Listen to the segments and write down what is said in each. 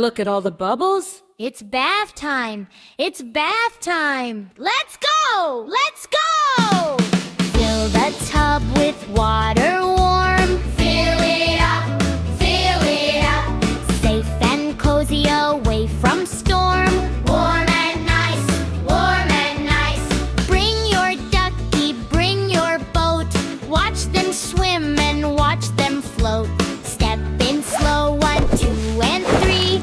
look at all the bubbles. It's bath time. It's bath time. Let's go! Let's go! Fill the tub with water warm. Fill it up. Fill it up. Safe and cozy away from storm. Warm and nice. Warm and nice. Bring your ducky, bring your boat. Watch them swim and watch them float. Step in slow, 1, 2, and 3.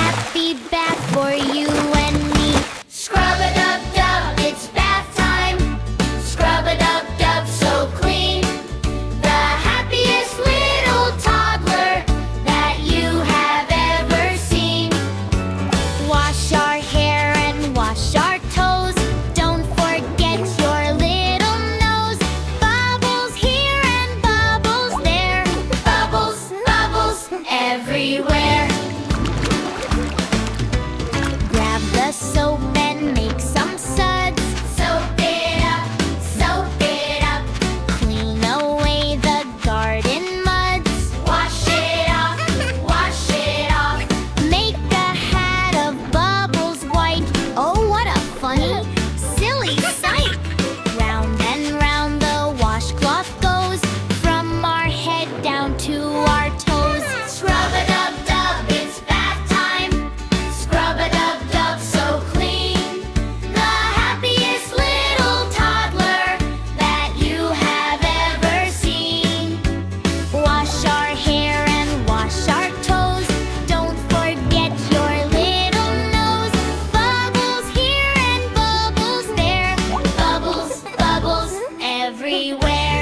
Happy bath for you and me. Scrub-a-dub-dub, it's bath time. Scrub-a-dub-dub, so clean. The happiest little toddler that you have ever seen. Wash our hair and wash our toes. Don't forget your little nose. Bubbles here and bubbles there. Bubbles, bubbles everywhere. Grab the soap and make some suds. Soap it up, soap it up. Clean away the garden muds. Wash it off, wash it off. Make a hat of bubbles white. Oh, what a funny, silly sight. Round and round the washcloth goes, from our head down to our toes. Scrub-a-dub-dub, it's bath time. Scrub-a-dub-dub, so clean. The happiest little toddler that you have ever seen. Wash our hair and wash our toes. Don't forget your little nose. Bubbles here and bubbles there. Bubbles, bubbles everywhere.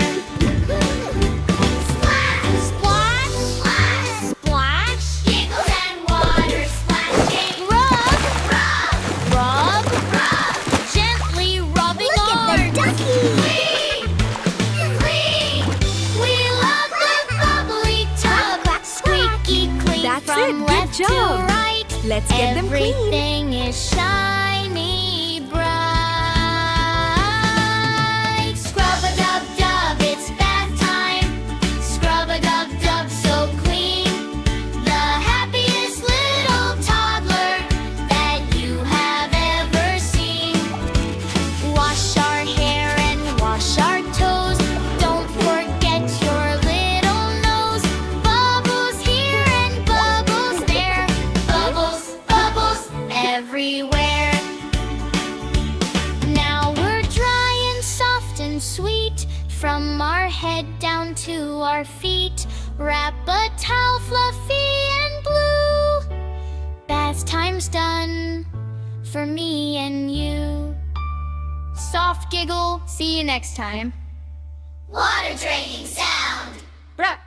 Splash, splash, splash, splash. Giggles and water splashing. Rub, rub, rub, rub. Gently rubbing our ducky. Clean, clean. We love the bubbly tub. Squeaky clean That's from it. Good left to job. right. Let's get them clean. Everything is shiny bright. Scrub-a-dub-dub, it's bath time. Scrub-a-dub-dub, so clean. The happiest little toddler that you have ever seen. Wash our hair and wash our toes. Don't forget your little nose. Bubbles here and bubbles there. Bubbles, bubbles everywhere. Now we're dry and soft and sweet, from our head down to our feet. Wrap a towel fluffy and blue. Bath time's done for me and you. Soft giggle, see you next time. Water draining sound. Bruh.